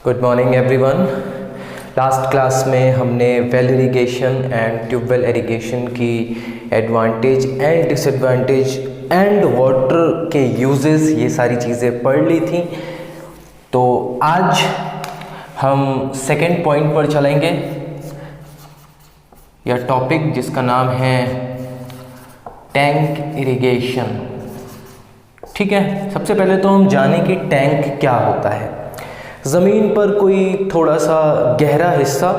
Good morning everyone. Last class में हमने well irrigation and tubewell irrigation की advantage and disadvantage and water के uses ये सारी चीज़ें पढ़ ली थी। तो आज हम सेकेंड पॉइंट पर चलेंगे, या टॉपिक जिसका नाम है टैंक इरिगेशन। ठीक है, सबसे पहले तो हम जानें कि टैंक क्या होता है। ज़मीन पर कोई थोड़ा सा गहरा हिस्सा,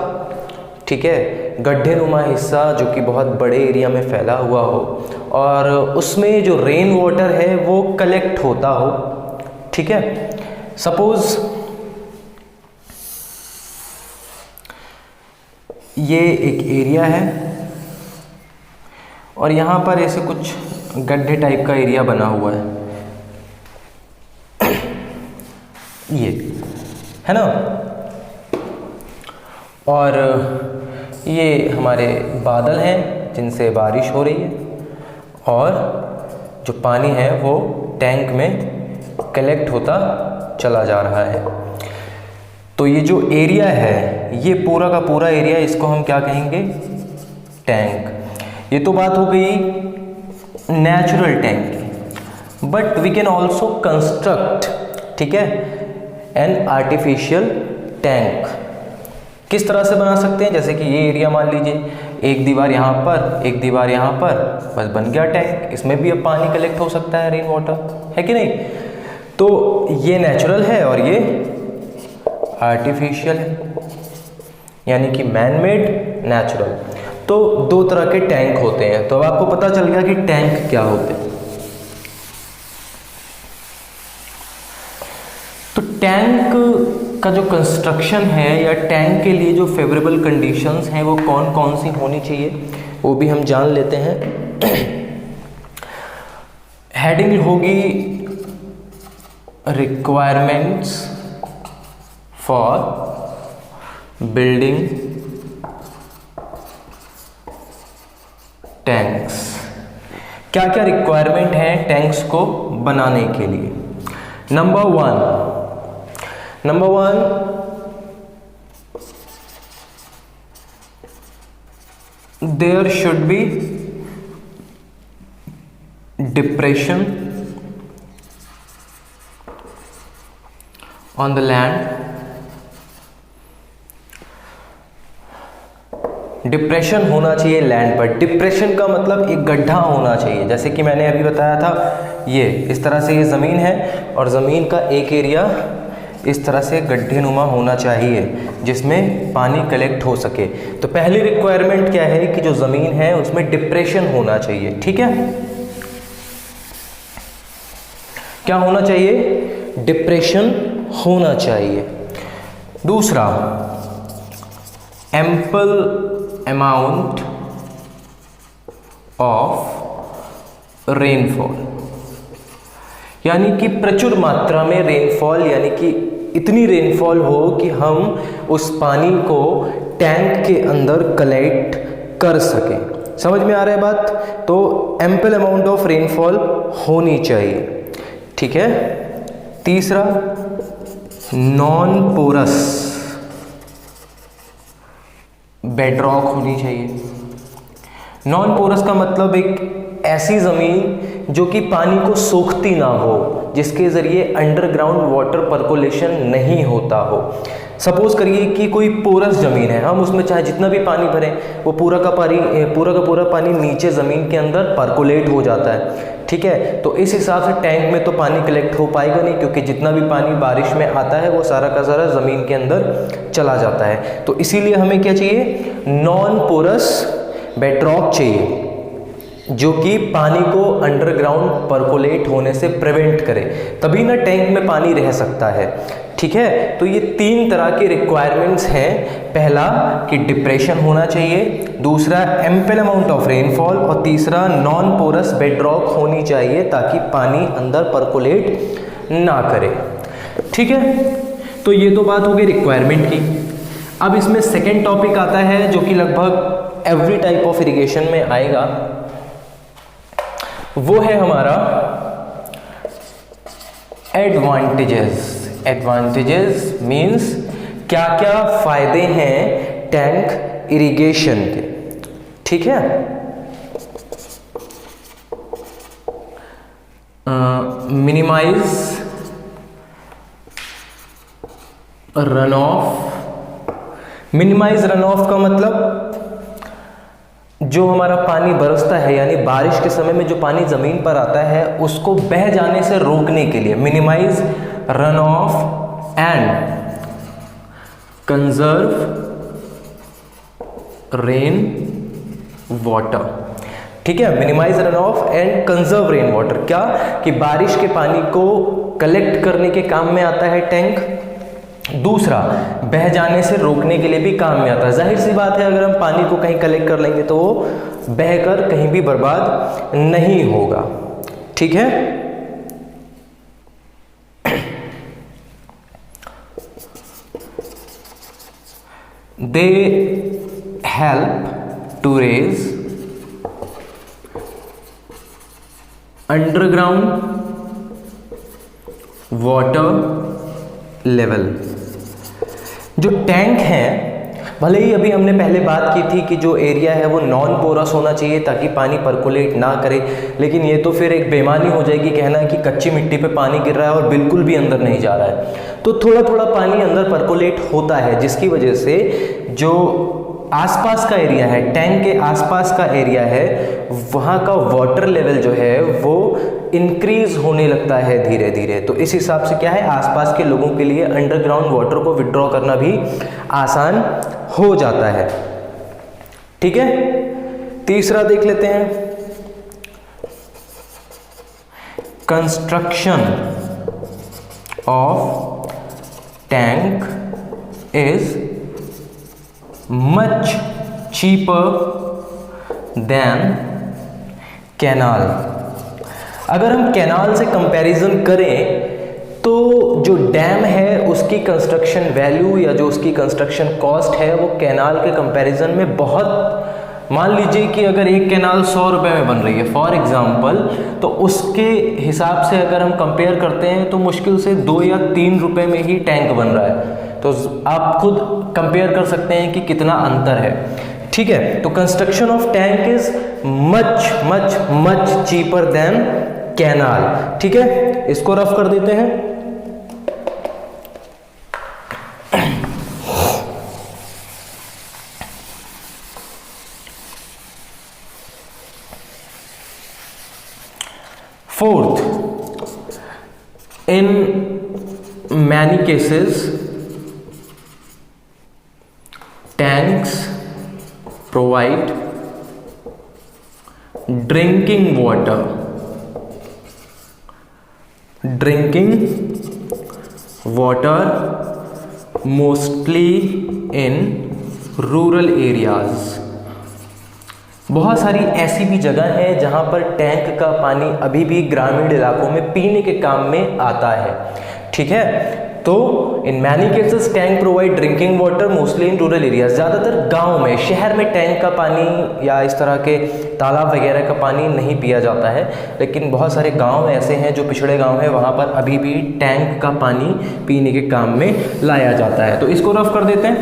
ठीक है, गड्ढेनुमा हिस्सा जो कि बहुत बड़े एरिया में फैला हुआ हो और उसमें जो रेन वाटर है वो कलेक्ट होता हो। ठीक है, सपोज ये एक एरिया है और यहाँ पर ऐसे कुछ गड्ढे टाइप का एरिया बना हुआ है, ये है ना। और ये हमारे बादल हैं जिनसे बारिश हो रही है और जो पानी है वो टैंक में कलेक्ट होता चला जा रहा है। तो ये जो एरिया है, ये पूरा का पूरा एरिया, इसको हम क्या कहेंगे? टैंक। ये तो बात हो गई नेचुरल टैंक की, but we can also construct, ठीक है, एन आर्टिफिशियल टैंक। किस तरह से बना सकते हैं? जैसे कि ये एरिया मान लीजिए, एक दीवार यहाँ पर, एक दीवार यहाँ पर, बस बन गया टैंक। इसमें भी अब पानी कलेक्ट हो सकता है, रेन वाटर, है कि नहीं? तो ये नेचुरल है और ये आर्टिफिशियल है, यानी कि मैन मेड, नेचुरल। तो दो तरह के टैंक होते हैं। तो अब आपको पता चल गया कि टैंक क्या होते हैं। तो टैंक का जो कंस्ट्रक्शन है या टैंक के लिए जो फेवरेबल कंडीशंस हैं वो कौन कौन सी होनी चाहिए वो भी हम जान लेते हैं। हेडिंग होगी रिक्वायरमेंट्स फॉर बिल्डिंग टैंक्स। क्या क्या रिक्वायरमेंट है टैंक्स को बनाने के लिए? Number one, there should be depression on the land. Depression होना चाहिए लैंड पर। डिप्रेशन का मतलब एक गड्ढा होना चाहिए। जैसे कि मैंने अभी बताया था, ये इस तरह से ये ज़मीन है और ज़मीन का एक एरिया इस तरह से गड्ढेनुमा होना चाहिए जिसमें पानी कलेक्ट हो सके। तो पहली रिक्वायरमेंट क्या है कि जो ज़मीन है उसमें डिप्रेशन होना चाहिए। ठीक है, क्या होना चाहिए? डिप्रेशन होना चाहिए। दूसरा, एम्पल अमाउंट ऑफ रेनफॉल, यानी कि प्रचुर मात्रा में रेनफॉल, यानी कि इतनी रेनफॉल हो कि हम उस पानी को टैंक के अंदर कलेक्ट कर सकें। समझ में आ रहा है बात? तो एम्पल अमाउंट ऑफ रेनफॉल होनी चाहिए। ठीक है। तीसरा, नॉन पोरस बेडरॉक होनी चाहिए। नॉन पोरस का मतलब एक ऐसी ज़मीन जो कि पानी को सोखती ना हो, जिसके ज़रिए अंडरग्राउंड वाटर पर्कोलेशन नहीं होता हो। सपोज करिए कि कोई पोरस ज़मीन है, हम उसमें चाहे जितना भी पानी भरें वो पूरा का पूरा पानी नीचे ज़मीन के अंदर पर्कोलेट हो जाता है। ठीक है, तो इस हिसाब से टैंक में तो पानी कलेक्ट हो पाएगा नहीं, क्योंकि जितना भी पानी बारिश में आता है वो सारा का सारा ज़मीन के अंदर चला जाता है। तो इसीलिए हमें क्या चाहिए? नॉन पोरस बेडरॉक चाहिए जो कि पानी को अंडरग्राउंड पर्कोलेट होने से प्रिवेंट करे, तभी ना टैंक में पानी रह सकता है। ठीक है, तो ये तीन तरह के रिक्वायरमेंट्स हैं। पहला कि डिप्रेशन होना चाहिए, दूसरा एम्पल अमाउंट ऑफ रेनफॉल और तीसरा नॉन पोरस बेडरॉक होनी चाहिए ताकि पानी अंदर पर्कोलेट ना करे। ठीक है, तो ये तो बात हो गई रिक्वायरमेंट की। अब इसमें सेकेंड टॉपिक आता है जो कि लगभग एवरी टाइप ऑफ इरिगेशन में आएगा, वो है हमारा एडवांटेजेस। एडवांटेजेस मीन्स क्या क्या फायदे हैं टैंक इरिगेशन के, ठीक है। Minimise run off. Minimise run off का मतलब जो हमारा पानी बरसता है, यानी बारिश के समय में जो पानी जमीन पर आता है उसको बह जाने से रोकने के लिए minimise run off and conserve rain water, ठीक है। Minimise run off and conserve rain water, क्या कि बारिश के पानी को कलेक्ट करने के काम में आता है टैंक। दूसरा, बह जाने से रोकने के लिए भी काम में आता है। जाहिर सी बात है, अगर हम पानी को कहीं कलेक्ट कर लेंगे तो वो बहकर कहीं भी बर्बाद नहीं होगा, ठीक है। They help to raise underground water level. जो टैंक हैं, भले ही अभी हमने पहले बात की थी कि जो एरिया है वो नॉन पोरस होना चाहिए ताकि पानी परकोलेट ना करे, लेकिन ये तो फिर एक बेईमानी हो जाएगी कहना कि कच्ची मिट्टी पे पानी गिर रहा है और बिल्कुल भी अंदर नहीं जा रहा है। तो थोड़ा थोड़ा पानी अंदर परकोलेट होता है, जिसकी वजह से जो आसपास का एरिया है, टैंक के आसपास का एरिया है, वहाँ का वाटर लेवल जो है वो इंक्रीज होने लगता है धीरे धीरे। तो इस हिसाब से क्या है, आसपास के लोगों के लिए अंडरग्राउंड वाटर को विड्रॉ करना भी आसान हो जाता है, ठीक है। तीसरा देख लेते हैं, construction of tank is much cheaper than canal. अगर हम कैनाल से कंपैरिजन करें तो जो डैम है उसकी कंस्ट्रक्शन वैल्यू या जो उसकी कंस्ट्रक्शन कॉस्ट है वो कैनाल के कंपैरिजन में बहुत, मान लीजिए कि अगर एक कैनाल 100 रुपये में बन रही है फॉर एग्जांपल, तो उसके हिसाब से अगर हम कंपेयर करते हैं तो मुश्किल से 2 या 3 रुपये में ही टैंक बन रहा है। तो आप खुद कंपेयर कर सकते हैं कि कितना अंतर है, ठीक है। तो construction of tank is much much much cheaper than canal, ठीक है। इसको रफ कर देते हैं। Fourth, in many cases, tanks provide drinking water. Drinking water mostly in rural areas. बहुत सारी ऐसी भी जगह है जहाँ पर टैंक का पानी अभी भी ग्रामीण इलाकों में पीने के काम में आता है, ठीक है। तो in many cases tank provide drinking water mostly in rural areas. ज़्यादातर गांव में, शहर में टैंक का पानी या इस तरह के तालाब वगैरह का पानी नहीं पिया जाता है, लेकिन बहुत सारे गांव ऐसे हैं जो पिछड़े गांव हैं, वहाँ पर अभी भी टैंक का पानी पीने के काम में लाया जाता है। तो इसको रफ कर देते हैं।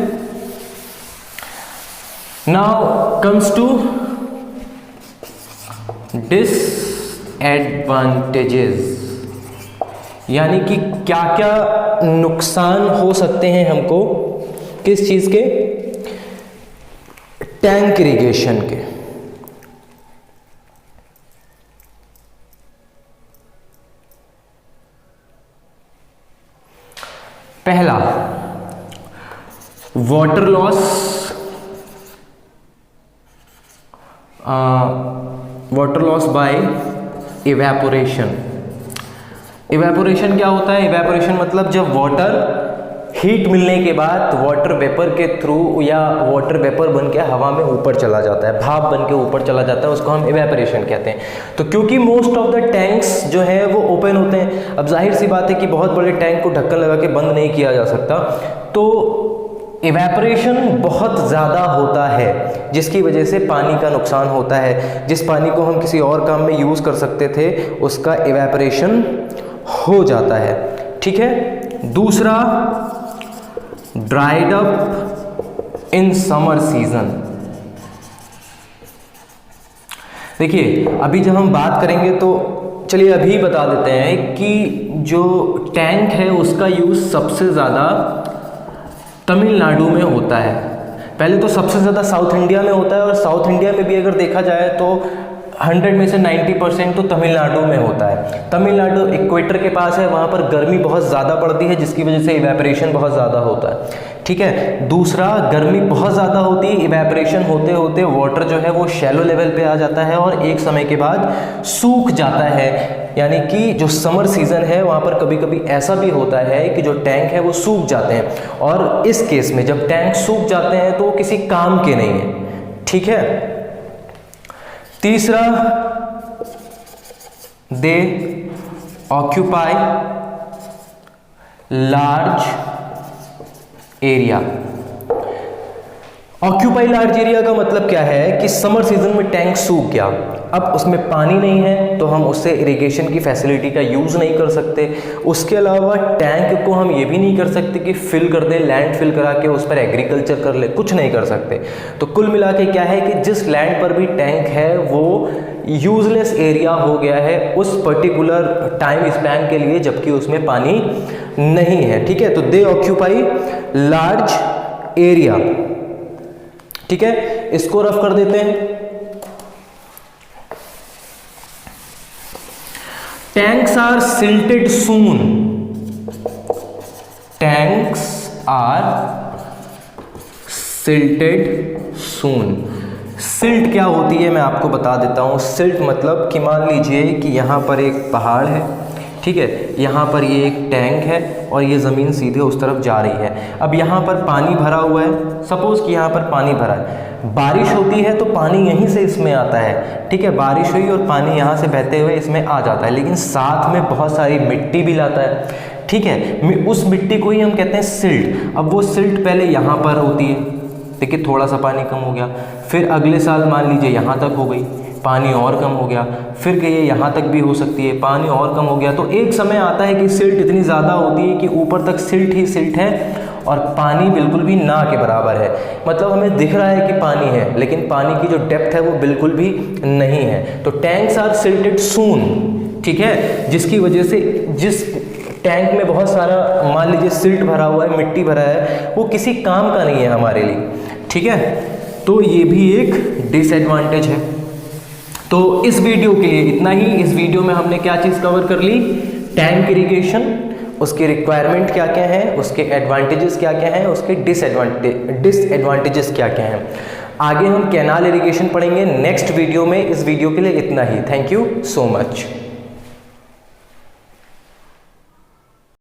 नाउ कम्स टू डिसएडवांटेजेस, यानी कि क्या क्या नुकसान हो सकते हैं हमको किस चीज के, टैंक इरिगेशन के। पहला, water loss. Water loss by evaporation. Evaporation क्या होता है? इवेपोरेशन मतलब जब वाटर हीट मिलने के बाद वाटर वेपर के थ्रू या वाटर वेपर बन के हवा में ऊपर चला जाता है, भाप बन के ऊपर चला जाता है, उसको हम इवेपोरेशन कहते हैं। तो क्योंकि मोस्ट ऑफ द टैंक्स जो है वो ओपन होते हैं, अब जाहिर सी बात है कि बहुत बड़े टैंक को ढक्कन लगा के बंद नहीं किया जा सकता, तो इवेपोरेशन बहुत ज़्यादा होता है, जिसकी वजह से पानी का नुकसान होता है। जिस पानी को हम किसी और काम में यूज़ कर सकते थे उसका इवेपोरेशन हो जाता है, ठीक है। दूसरा, dried up in summer season. देखिए अभी जब हम बात करेंगे तो चलिए अभी बता देते हैं कि जो टैंक है उसका यूज़ सबसे ज़्यादा तमिलनाडु में होता है। पहले तो सबसे ज़्यादा साउथ इंडिया में होता है, और साउथ इंडिया में भी अगर देखा जाए तो 100 में से 90% तो तमिलनाडु में होता है। तमिलनाडु इक्वेटर के पास है, वहाँ पर गर्मी बहुत ज़्यादा पड़ती है जिसकी वजह से इवेपोरेशन बहुत ज़्यादा होता है। ठीक है, दूसरा गर्मी बहुत ज़्यादा होती है, इवेपोरेशन होते होते वाटर जो है वो शैलो लेवल पे आ जाता है और एक समय के बाद सूख जाता है। यानी कि जो समर सीज़न है वहाँ पर कभी कभी ऐसा भी होता है कि जो टैंक है वो सूख जाते हैं, और इस केस में जब टैंक सूख जाते हैं तो वो किसी काम के नहीं है। ठीक है, तीसरा, दे occupy large area. Occupy large area का मतलब क्या है कि समर सीजन में टैंक सूख गया, अब उसमें पानी नहीं है तो हम उससे इरिगेशन की फैसिलिटी का यूज़ नहीं कर सकते। उसके अलावा टैंक को हम ये भी नहीं कर सकते कि फिल कर दें, लैंड फिल करा के उस पर एग्रीकल्चर कर ले, कुछ नहीं कर सकते। तो कुल मिला के क्या है कि जिस लैंड पर भी टैंक है वो यूजलेस एरिया हो गया है उस पर्टिकुलर टाइम स्पैन के लिए, जबकि उसमें पानी नहीं है। ठीक है, तो दे ऑक्यूपाई लार्ज एरिया। ठीक है, इसको रफ कर देते हैं। Tanks are silted soon. Tanks are silted soon. Silt क्या होती है मैं आपको बता देता हूँ। सिल्ट मतलब कि मान लीजिए कि यहाँ पर एक पहाड़ है, ठीक है, यहाँ पर ये एक टैंक है और ये ज़मीन सीधे उस तरफ जा रही है। अब यहाँ पर पानी भरा हुआ है, सपोज़ कि यहाँ पर पानी भरा है, बारिश होती है तो पानी यहीं से इसमें आता है। ठीक है, बारिश हुई और पानी यहाँ से बहते हुए इसमें आ जाता है, लेकिन साथ में बहुत सारी मिट्टी भी लाता है। ठीक है, उस मिट्टी को ही हम कहते हैं सिल्ट। अब वो सिल्ट पहले यहाँ पर होती है, देखिए थोड़ा सा पानी कम हो गया, फिर अगले साल मान लीजिए यहाँ तक हो गई, पानी और कम हो गया, फिर ये यहाँ तक भी हो सकती है, पानी और कम हो गया। तो एक समय आता है कि सिल्ट इतनी ज़्यादा होती है कि ऊपर तक सिल्ट ही सिल्ट है और पानी बिल्कुल भी ना के बराबर है। मतलब हमें दिख रहा है कि पानी है, लेकिन पानी की जो डेप्थ है वो बिल्कुल भी नहीं है। तो टैंक्स आर सिल्टेड सून। ठीक है, जिसकी वजह से जिस टैंक में बहुत सारा मान लीजिए सिल्ट भरा हुआ है, मिट्टी भरा है, वो किसी काम का नहीं है हमारे लिए। ठीक है, तो ये भी एक डिसएडवांटेज है। तो इस वीडियो के लिए इतना ही। इस वीडियो में हमने क्या चीज़ कवर कर ली, टैंक इरिगेशन, उसके रिक्वायरमेंट क्या क्या हैं, उसके एडवांटेजेस क्या क्या हैं, उसके डिसएडवांटेजेस क्या क्या हैं। आगे हम कैनाल इरिगेशन पढ़ेंगे नेक्स्ट वीडियो में। इस वीडियो के लिए इतना ही। Thank you so much.